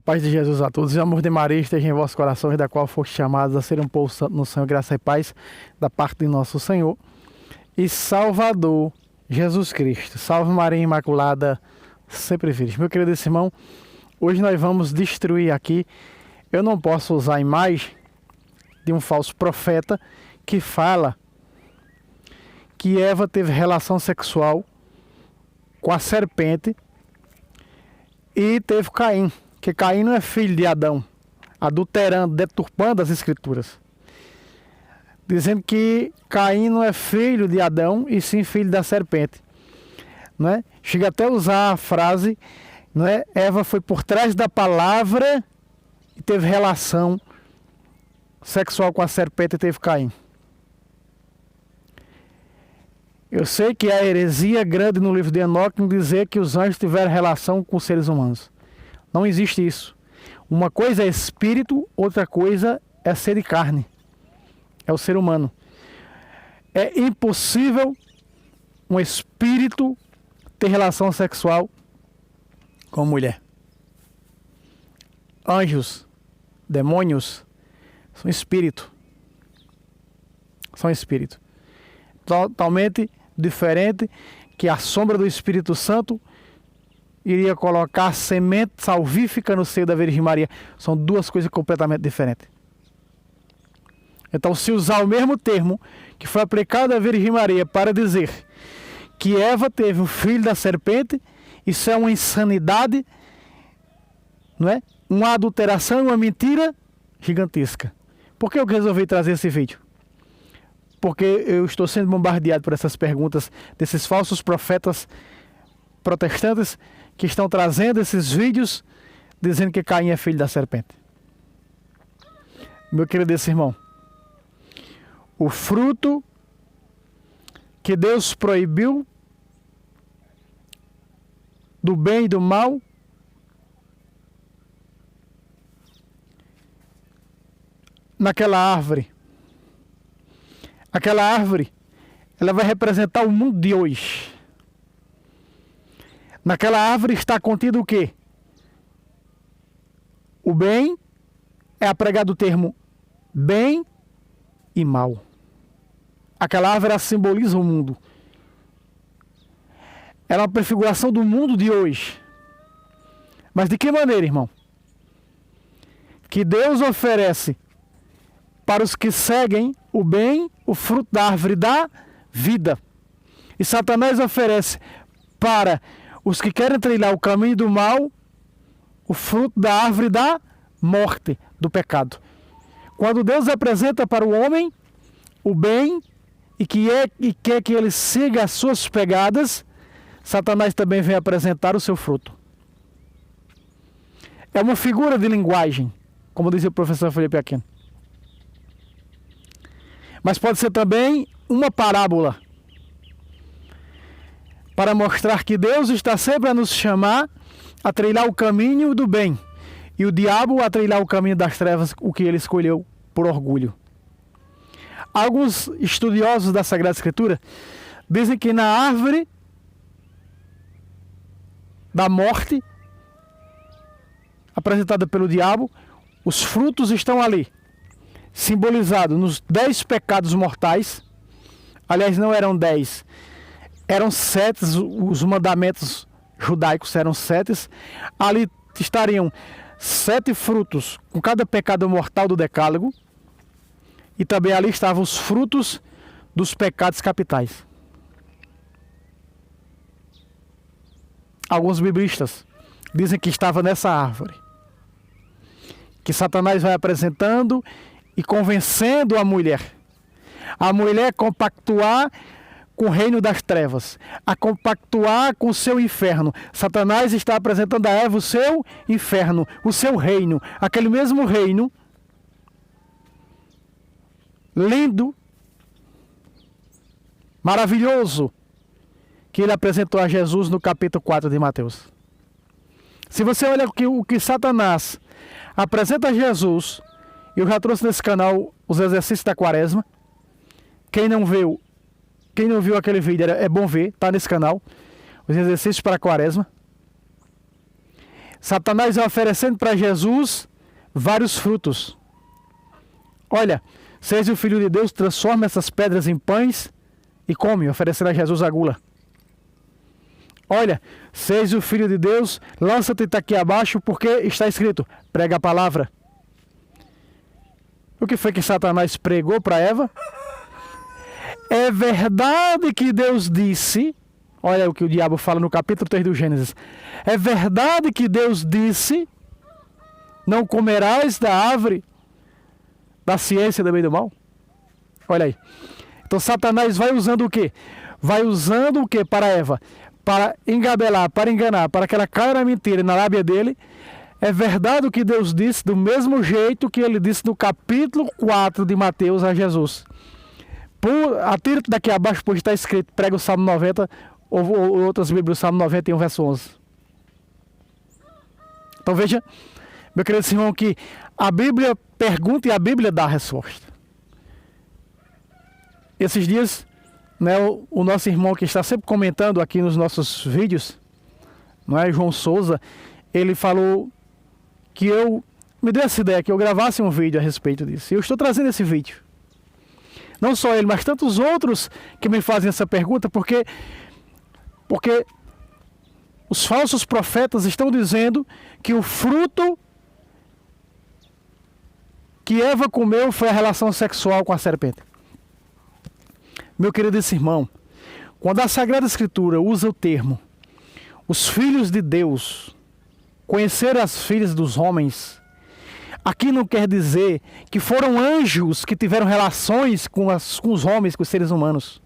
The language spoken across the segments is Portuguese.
Paz de Jesus a todos, e o amor de Maria esteja em vossos corações, da qual foste chamados a ser um povo santo no Senhor, graça e paz da parte de nosso Senhor e Salvador Jesus Cristo. Salve Maria Imaculada, sempre virgem. Meu querido irmão, hoje nós vamos destruir aqui. Eu não posso usar a imagem de um falso profeta que fala que Eva teve relação sexual com a serpente e teve Caim, que Caim não é filho de Adão, adulterando, deturpando as escrituras, dizendo que Caim não é filho de Adão e sim filho da serpente, não é? Chega até a usar a frase, não é? Eva foi por trás da palavra e teve relação sexual com a serpente e teve Caim. Eu sei que a heresia grande no livro de Enoque dizer que os anjos tiveram relação com os seres humanos. Não existe isso. Uma coisa é espírito, outra coisa é ser de carne. É o ser humano. É impossível um espírito ter relação sexual com mulher. Anjos, demônios, são espírito. São espírito. Totalmente diferente, que a sombra do Espírito Santo iria colocar semente salvífica no seio da Virgem Maria. São duas coisas completamente diferentes. Então, se usar o mesmo termo que foi aplicado à Virgem Maria para dizer que Eva teve o filho da serpente, isso é uma insanidade, não é? Uma adulteração, uma mentira gigantesca. Por que eu resolvi trazer esse vídeo? Porque eu estou sendo bombardeado por essas perguntas desses falsos profetas protestantes que estão trazendo esses vídeos dizendo que Caim é filho da serpente. Meu querido irmão, o fruto que Deus proibiu do bem e do mal naquela árvore. Aquela árvore, ela vai representar o mundo de hoje. Naquela árvore está contido o quê? O bem é apregado o termo bem e mal. Aquela árvore ela simboliza o mundo. Ela é uma prefiguração do mundo de hoje. Mas de que maneira, irmão? Que Deus oferece para os que seguem o bem, o fruto da árvore da vida. E Satanás oferece para os que querem trilhar o caminho do mal, o fruto da árvore da morte, do pecado. Quando Deus apresenta para o homem o bem e quer que ele siga as suas pegadas, Satanás também vem apresentar o seu fruto. É uma figura de linguagem, como dizia o professor Felipe Aquino. Mas pode ser também uma parábola para mostrar que Deus está sempre a nos chamar a trilhar o caminho do bem e o diabo a trilhar o caminho das trevas, o que ele escolheu por orgulho. Alguns estudiosos da Sagrada Escritura dizem que na árvore da morte apresentada pelo diabo, os frutos estão ali, simbolizado nos 10 pecados mortais. Aliás, não eram 10, eram 7, os mandamentos judaicos eram 7. Ali estariam 7 frutos com cada pecado mortal do decálogo, e também ali estavam os frutos dos pecados capitais. Alguns biblistas dizem que estava nessa árvore, que Satanás vai apresentando e convencendo a mulher compactuar com o reino das trevas, a compactuar com o seu inferno. Satanás está apresentando a Eva o seu inferno, o seu reino, aquele mesmo reino lindo, maravilhoso, que ele apresentou a Jesus no capítulo 4 de Mateus. Se você olha o que Satanás apresenta a Jesus, eu já trouxe nesse canal os exercícios da quaresma. Quem não viu aquele vídeo, é bom ver, está nesse canal. Os exercícios para a quaresma. Satanás vai oferecendo para Jesus vários frutos. Olha, se és o Filho de Deus, transforma essas pedras em pães e come, oferecendo a Jesus a gula. Olha, se és o Filho de Deus, lança-te daqui abaixo, porque está escrito, prega a palavra. O que foi que Satanás pregou para Eva? É verdade que Deus disse, olha o que o diabo fala no capítulo 3 do Gênesis, é verdade que Deus disse, não comerás da árvore da ciência do bem e do mal? Olha aí. Então Satanás vai usando o quê? Vai usando o quê para Eva? Para engabelar, para enganar, para que ela caia na mentira e na lábia dele. É verdade o que Deus disse, do mesmo jeito que ele disse no capítulo 4 de Mateus a Jesus. Atira-te daqui abaixo, pois está escrito, prega o Salmo 90, ou outras Bíblias, o Salmo 91, verso 11. Então veja, meu querido irmão, que a Bíblia pergunta e a Bíblia dá a resposta. Esses dias, né, o nosso irmão que está sempre comentando aqui nos nossos vídeos, não é, João Souza, ele falou que me deu essa ideia, que eu gravasse um vídeo a respeito disso. E eu estou trazendo esse vídeo. Não só ele, mas tantos outros que me fazem essa pergunta, porque os falsos profetas estão dizendo que o fruto que Eva comeu foi a relação sexual com a serpente. Meu querido irmão, quando a Sagrada Escritura usa o termo os filhos de Deus conheceram as filhas dos homens, aqui não quer dizer que foram anjos que tiveram relações com os homens, com os seres humanos.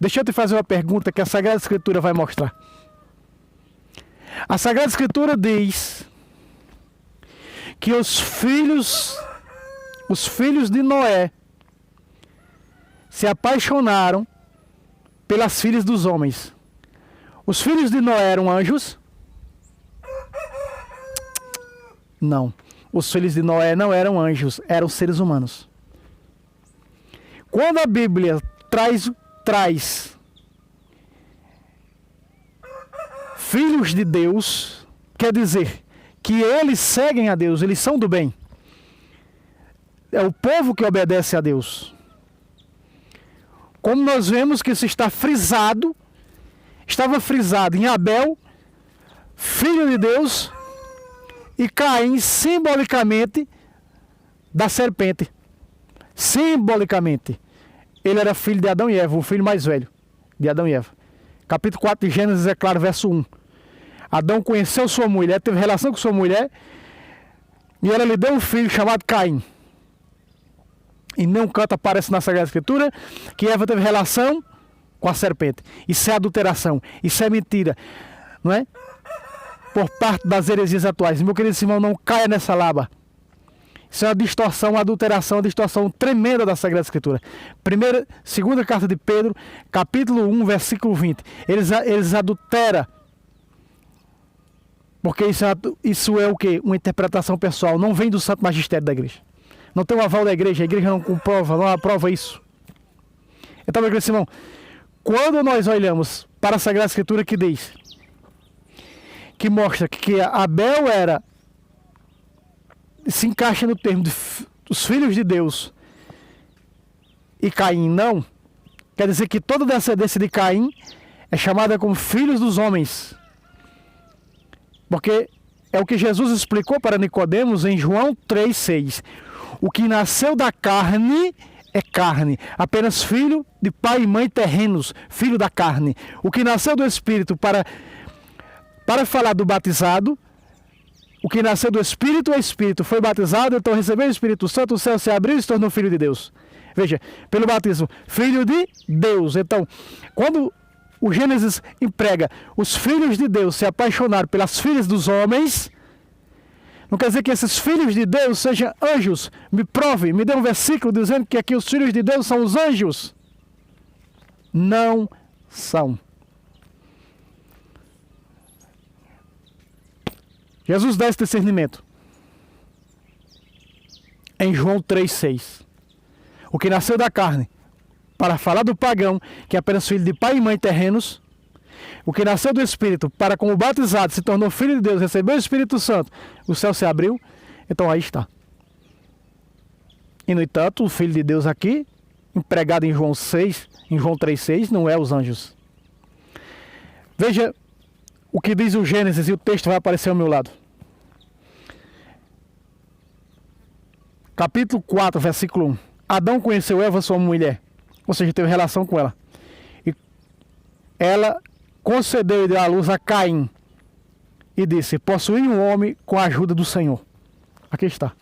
Deixa eu te fazer uma pergunta que a Sagrada Escritura vai mostrar. A Sagrada Escritura diz que os filhos de Noé se apaixonaram pelas filhas dos homens. Os filhos de Noé eram anjos? Não. Os filhos de Noé não eram anjos, eram seres humanos. Quando a Bíblia traz filhos de Deus, quer dizer que eles seguem a Deus, eles são do bem. É o povo que obedece a Deus. Como nós vemos que isso estava frisado em Abel, filho de Deus, e Caim, simbolicamente, da serpente. Simbolicamente. Ele era filho de Adão e Eva, o filho mais velho de Adão e Eva. Capítulo 4 de Gênesis é claro, verso 1. Adão conheceu sua mulher, teve relação com sua mulher, e ela lhe deu um filho chamado Caim. E nenhum canto aparece na Sagrada Escritura que Eva teve relação com a serpente. Isso é adulteração, isso é mentira, não é? Por parte das heresias atuais. Meu querido irmão, não caia nessa laba. Isso é uma distorção, uma adulteração, uma distorção tremenda da Sagrada Escritura. Segunda carta de Pedro, capítulo 1, versículo 20. Eles adulteram. Porque isso é o quê? Uma interpretação pessoal. Não vem do santo magistério da igreja. Não tem o aval da igreja. A igreja não aprova isso. Então, meu querido irmão, quando nós olhamos para a Sagrada Escritura que diz, que mostra que Abel se encaixa no termo dos filhos de Deus e Caim não, quer dizer que toda descendência de Caim é chamada como filhos dos homens, porque é o que Jesus explicou para Nicodemos em João 3,6. O que nasceu da carne é carne, apenas filho de pai e mãe terrenos, filho da carne. O que nasceu do Espírito, para falar do batizado, o que nasceu do Espírito é Espírito, foi batizado, então recebeu o Espírito Santo, o céu se abriu e se tornou filho de Deus. Veja, pelo batismo, filho de Deus. Então, quando o Gênesis emprega os filhos de Deus se apaixonaram pelas filhas dos homens, não quer dizer que esses filhos de Deus sejam anjos. Me prove, me dê um versículo dizendo que aqui os filhos de Deus são os anjos. Não são. Jesus dá esse discernimento em João 3,6. O que nasceu da carne, para falar do pagão, que é apenas filho de pai e mãe terrenos, O que nasceu do Espírito, para como batizado, se tornou filho de Deus, recebeu o Espírito Santo, o céu se abriu, então aí está. E no entanto, o Filho de Deus aqui, empregado em João 6, em João 3,6, não é os anjos. Veja o que diz o Gênesis, e o texto vai aparecer ao meu lado. Capítulo 4, versículo 1. Adão conheceu Eva, sua mulher, ou seja, teve relação com ela. E ela concedeu e deu à luz a Caim. E disse, possuí um homem com a ajuda do Senhor. Aqui está.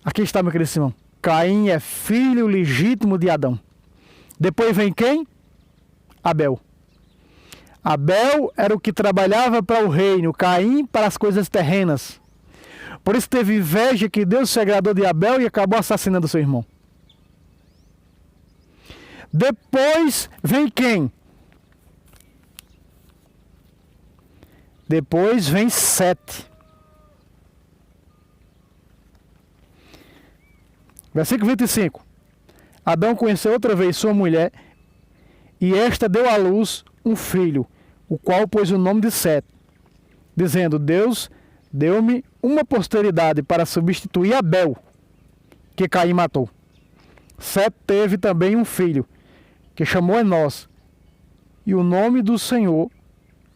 Aqui está, meu querido irmão. Caim é filho legítimo de Adão. Depois vem quem? Abel. Abel era o que trabalhava para o reino, Caim para as coisas terrenas. Por isso teve inveja que Deus se agradou de Abel e acabou assassinando seu irmão. Depois vem quem? Depois vem Sete. Versículo 25. Adão conheceu outra vez sua mulher, e esta deu à luz um filho, o qual pôs o nome de Sete, dizendo, Deus deu-me uma posteridade para substituir Abel, que Caim matou. Sete teve também um filho, que chamou Enós, e o nome do Senhor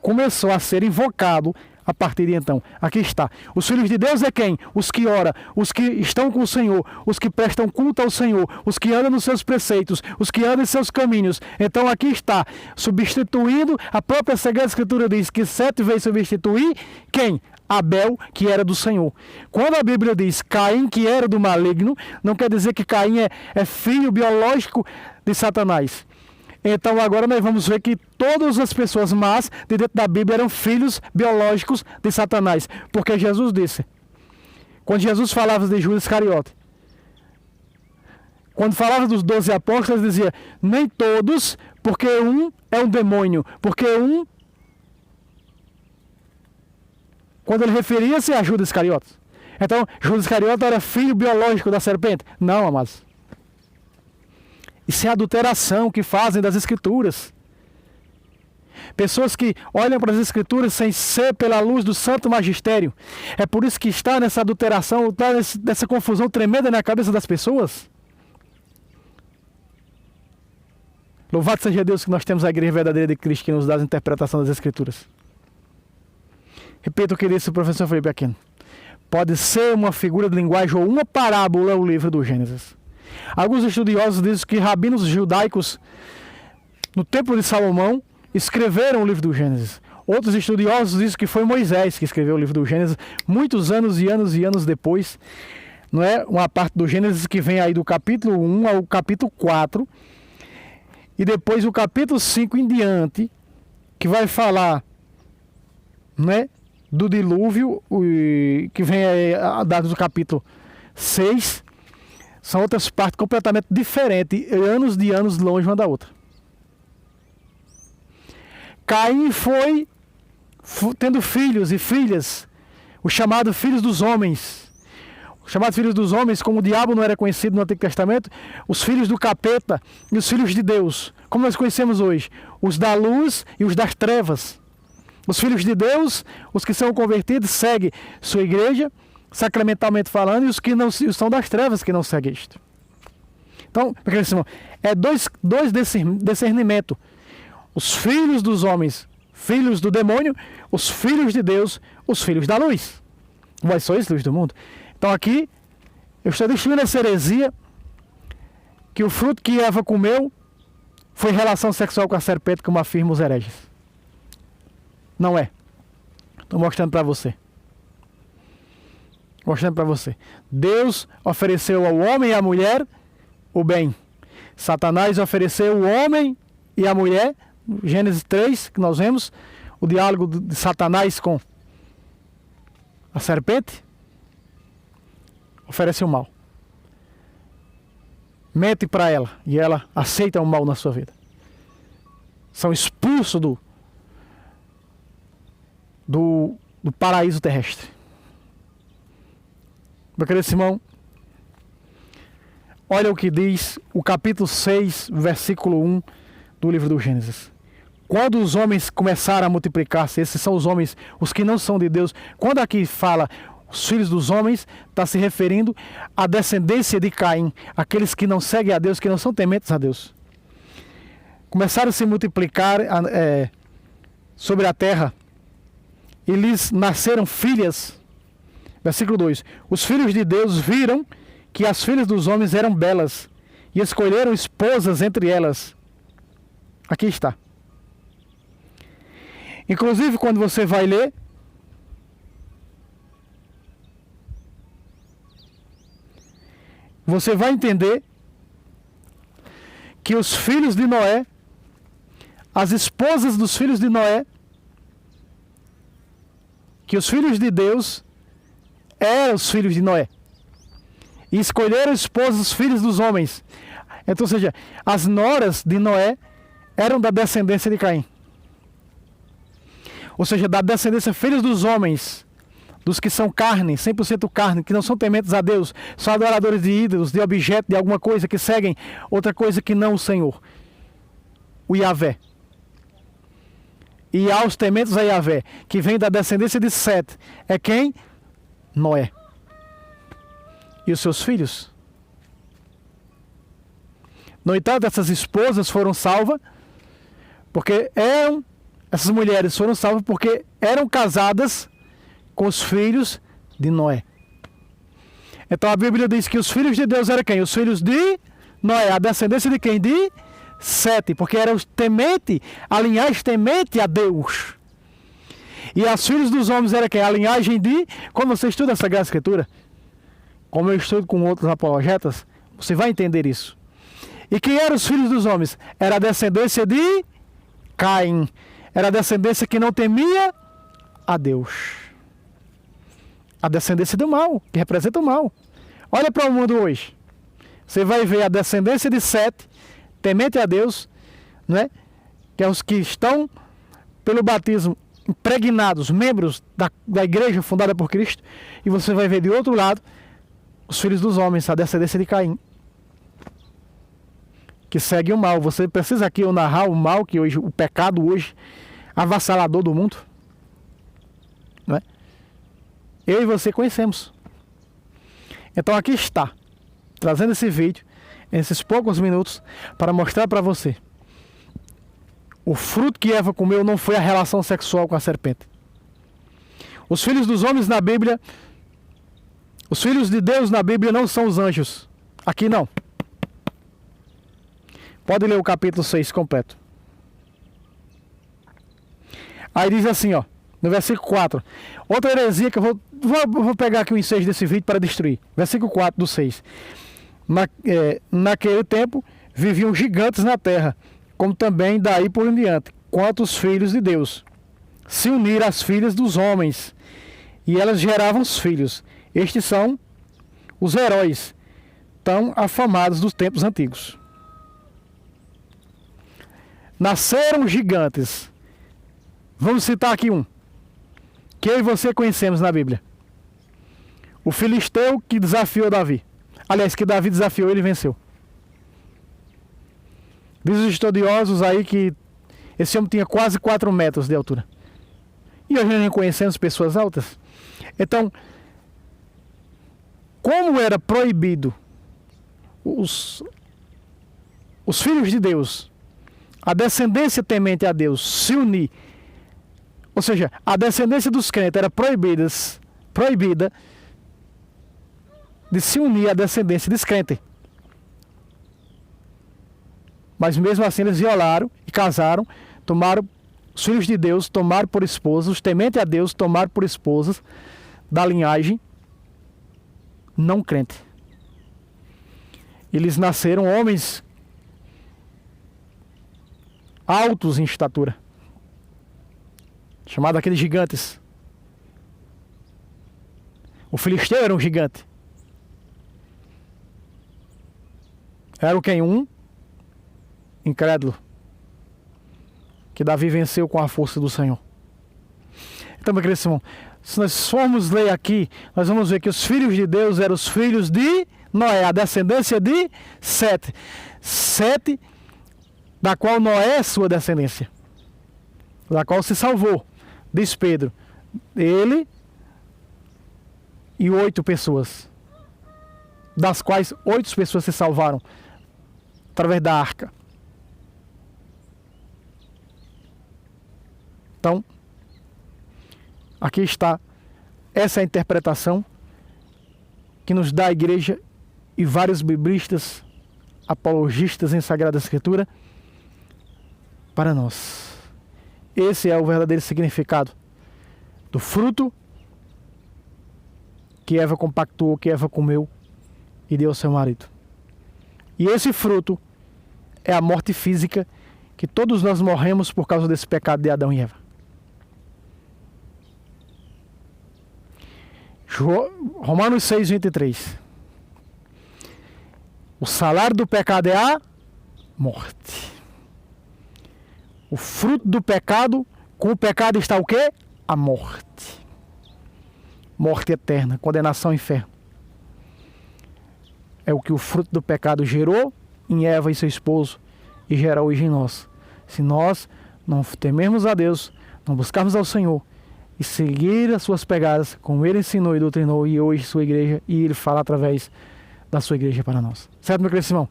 começou a ser invocado a partir de então. Aqui está. Os filhos de Deus é quem? Os que oram, os que estão com o Senhor, os que prestam culto ao Senhor, os que andam nos seus preceitos, os que andam em seus caminhos. Então aqui está, substituindo, a própria Sagrada Escritura diz que Sete veio substituir quem? Abel, que era do Senhor. Quando a Bíblia diz Caim, que era do maligno, não quer dizer que Caim é filho biológico de Satanás. Então agora nós vamos ver que todas as pessoas más de dentro da Bíblia eram filhos biológicos de Satanás. Porque Jesus disse, quando Jesus falava de Judas Iscariote, quando falava dos 12 apóstolos, ele dizia, nem todos, porque um é um demônio, porque um... Quando ele referia-se a Judas Iscariote. Então, Judas Iscariote era filho biológico da serpente? Não, amados. Isso é adulteração que fazem das Escrituras. Pessoas que olham para as Escrituras sem ser pela luz do Santo Magistério. É por isso que está nessa adulteração, está nessa confusão tremenda na cabeça das pessoas. Louvado seja Deus que nós temos a Igreja Verdadeira de Cristo que nos dá a interpretação das Escrituras. Repito o que disse o professor Felipe Aquino. Pode ser uma figura de linguagem ou uma parábola o livro do Gênesis. Alguns estudiosos dizem que rabinos judaicos, no tempo de Salomão, escreveram o livro do Gênesis. Outros estudiosos dizem que foi Moisés que escreveu o livro do Gênesis, muitos anos e anos e anos depois. Não é? Uma parte do Gênesis que vem aí do capítulo 1 ao capítulo 4. E depois o capítulo 5 em diante, que vai falar, não é, do dilúvio, que vem aí, dado do capítulo 6. São outras partes completamente diferentes, anos de anos longe uma da outra. Caim foi tendo filhos e filhas, os chamados filhos dos homens. Os chamados filhos dos homens, como o diabo não era conhecido no Antigo Testamento, os filhos do capeta e os filhos de Deus, como nós conhecemos hoje, os da luz e os das trevas. Os filhos de Deus, os que são convertidos, seguem sua igreja, sacramentalmente falando, e os que não são das trevas que não seguem isto. Então, é dois discernimentos. Os filhos dos homens, filhos do demônio, os filhos de Deus, os filhos da luz. Vós sois luz do mundo. Então aqui, eu estou destruindo essa heresia, que o fruto que Eva comeu foi relação sexual com a serpente, como afirmam os hereges. Não é. Estou mostrando para você. Mostrando para você. Deus ofereceu ao homem e à mulher o bem. Satanás ofereceu o homem e a mulher. Gênesis 3, que nós vemos, o diálogo de Satanás com a serpente. Oferece o mal. Mente para ela e ela aceita o mal na sua vida. São expulsos do paraíso terrestre. Meu querido irmão, olha o que diz o capítulo 6, versículo 1 do livro do Gênesis. Quando os homens começaram a multiplicar-se, esses são os homens, os que não são de Deus. Quando aqui fala os filhos dos homens, está se referindo à descendência de Caim, aqueles que não seguem a Deus, que não são tementes a Deus. Começaram a se multiplicar sobre a terra, e lhes nasceram filhas. Versículo 2: os filhos de Deus viram que as filhas dos homens eram belas, e escolheram esposas entre elas. Aqui está. Inclusive, quando você vai ler, você vai entender que os filhos de Noé, as esposas dos filhos de Noé, que os filhos de Deus eram os filhos de Noé. E escolheram esposas dos filhos dos homens. Então, ou seja, as noras de Noé eram da descendência de Caim. Ou seja, da descendência, filhos dos homens, dos que são carne, 100% carne, que não são tementes a Deus, são adoradores de ídolos, de objeto, de alguma coisa, que seguem outra coisa que não o Senhor, o Yahvé. E aos tementes a Yahvé, que vem da descendência de Sete, é quem? Noé. E os seus filhos. No entanto, essas esposas foram salvas, porque essas mulheres foram salvas porque eram casadas com os filhos de Noé. Então a Bíblia diz que os filhos de Deus eram quem? Os filhos de Noé. A descendência de quem? De Sete, porque eram os temente, a linhagem temente a Deus. E os filhos dos homens eram quem? A linhagem de... Quando você estuda a Sagrada Escritura, como eu estudo com outros apologetas, você vai entender isso. E quem eram os filhos dos homens? Era a descendência de Caim. Era a descendência que não temia a Deus. A descendência do mal, que representa o mal. Olha para o mundo hoje. Você vai ver a descendência de Sete, temente a Deus, não é? Que é os que estão, pelo batismo, impregnados, membros da igreja fundada por Cristo. E você vai ver de outro lado os filhos dos homens, a descendência de Caim, que segue o mal. Você precisa aqui eu narrar o mal que hoje, o pecado hoje, avassalador do mundo, não é? Eu e você conhecemos. Então aqui está, trazendo esse vídeo, nesses poucos minutos, para mostrar para você. O fruto que Eva comeu não foi a relação sexual com a serpente. Os filhos dos homens na Bíblia, os filhos de Deus na Bíblia não são os anjos. Aqui não. Pode ler o capítulo 6 completo. Aí diz assim, ó, no versículo 4. Outra heresia que eu vou pegar aqui o ensejo desse vídeo para destruir. Versículo 4 do 6. Naquele tempo viviam gigantes na terra, como também daí por em diante, quanto os filhos de Deus se uniram às filhas dos homens, e elas geravam os filhos. Estes são os heróis tão afamados dos tempos antigos. Nasceram gigantes. Vamos citar aqui um que eu e você conhecemos na Bíblia. O filisteu que desafiou Davi. Aliás, que Davi desafiou, ele venceu. Diz os estudiosos aí que esse homem tinha quase 4 metros de altura. E hoje nós conhecemos pessoas altas. Então, como era proibido os filhos de Deus, a descendência temente a Deus, se unir, ou seja, a descendência dos crentes era proibida de se unir à descendência descrente. Mas mesmo assim eles violaram e casaram, tomaram os filhos de Deus, tomaram por esposas, os tementes a Deus tomaram por esposas da linhagem não crente. Eles nasceram homens altos em estatura, chamado aqueles gigantes. O filisteu era um gigante. Era o quem? Um incrédulo, que Davi venceu com a força do Senhor. Então, meu querido irmão, se nós formos ler aqui, nós vamos ver que os filhos de Deus eram os filhos de Noé, a descendência de Sete. Sete, da qual Noé é sua descendência. da qual se salvou, diz Pedro, ele e 8 pessoas, das quais 8 pessoas se salvaram através da arca. Então, aqui está, essa é a interpretação que nos dá a igreja e vários biblistas, apologistas em Sagrada Escritura, para nós. Esse é o verdadeiro significado do fruto que Eva compactuou, que Eva comeu e deu ao seu marido. E esse fruto é a morte física que todos nós morremos por causa desse pecado de Adão e Eva. Romanos 6, 23. O salário do pecado é a morte. O fruto do pecado, com o pecado está o quê? A morte. Morte eterna, condenação ao inferno. É o que o fruto do pecado gerou em Eva e seu esposo e gera hoje em nós. Se nós não temermos a Deus, não buscarmos ao Senhor e seguir as suas pegadas, como Ele ensinou e doutrinou, e hoje sua igreja, e Ele fala através da sua igreja para nós. Certo, meu querido irmão?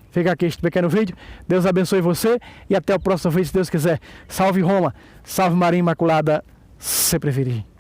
Fica aqui este pequeno vídeo. Deus abençoe você e até o próximo vídeo, se Deus quiser. Salve Roma, salve Maria Imaculada, sempre virgem.